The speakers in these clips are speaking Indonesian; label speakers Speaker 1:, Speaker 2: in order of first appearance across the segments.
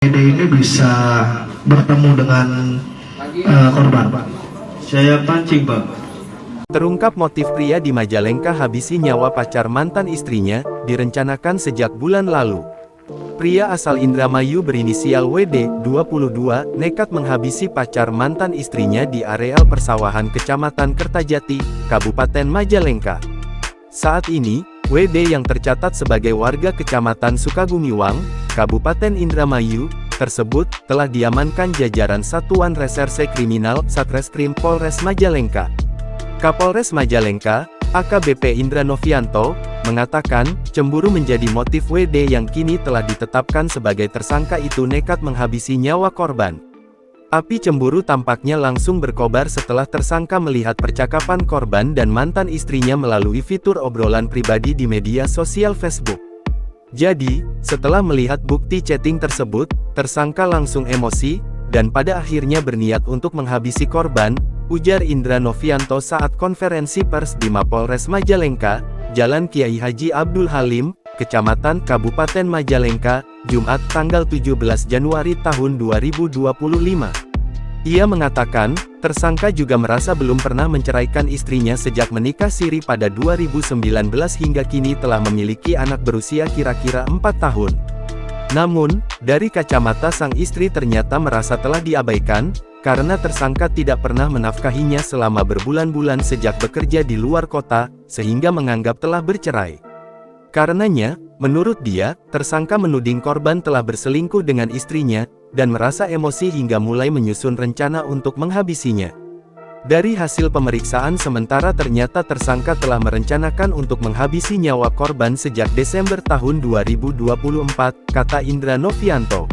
Speaker 1: Dede ini bisa bertemu dengan korban.
Speaker 2: Saya pancing, Pak.
Speaker 3: Terungkap motif pria di Majalengka habisi nyawa pacar mantan istrinya, direncanakan sejak bulan lalu. Pria asal Indramayu berinisial WD, 22, nekat menghabisi pacar mantan istrinya di areal persawahan Kecamatan Kertajati, Kabupaten Majalengka. Saat ini, WD yang tercatat sebagai warga Kecamatan Sukagumiwang, Kabupaten Indramayu, tersebut telah diamankan jajaran Satuan Reserse Kriminal Satreskrim Polres Majalengka. Kapolres Majalengka, AKBP Indra Novianto, mengatakan, cemburu menjadi motif WD yang kini telah ditetapkan sebagai tersangka itu nekat menghabisi nyawa korban. Api cemburu tampaknya langsung berkobar setelah tersangka melihat percakapan korban dan mantan istrinya melalui fitur obrolan pribadi di media sosial Facebook. Jadi, setelah melihat bukti chatting tersebut, tersangka langsung emosi, dan pada akhirnya berniat untuk menghabisi korban, ujar Indra Novianto saat konferensi pers di Mapolres Majalengka, Jalan Kiai Haji Abdul Halim, Kecamatan Kabupaten Majalengka, Jumat tanggal 17 Januari tahun 2025. Ia mengatakan, tersangka juga merasa belum pernah menceraikan istrinya sejak menikah siri pada 2019 hingga kini telah memiliki anak berusia kira-kira 4 tahun. Namun, dari kacamata sang istri ternyata merasa telah diabaikan, karena tersangka tidak pernah menafkahinya selama berbulan-bulan sejak bekerja di luar kota, sehingga menganggap telah bercerai. Karenanya, menurut dia, tersangka menuding korban telah berselingkuh dengan istrinya, dan merasa emosi hingga mulai menyusun rencana untuk menghabisinya. Dari hasil pemeriksaan sementara ternyata tersangka telah merencanakan untuk menghabisi nyawa korban sejak Desember tahun 2024, kata Indra Novianto.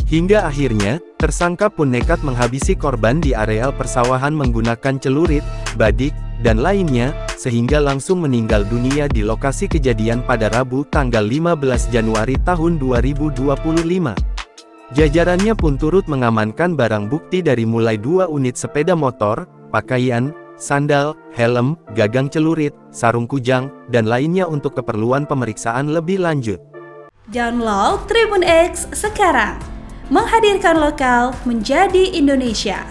Speaker 3: Hingga akhirnya, tersangka pun nekat menghabisi korban di areal persawahan menggunakan celurit, badik, dan lainnya, sehingga langsung meninggal dunia di lokasi kejadian pada Rabu tanggal 15 Januari tahun 2025. Jajarannya pun turut mengamankan barang bukti dari mulai 2 unit sepeda motor, pakaian, sandal, helm, gagang celurit, sarung kujang, dan lainnya untuk keperluan pemeriksaan lebih lanjut.
Speaker 4: Download Tribun X sekarang, menghadirkan lokal menjadi Indonesia.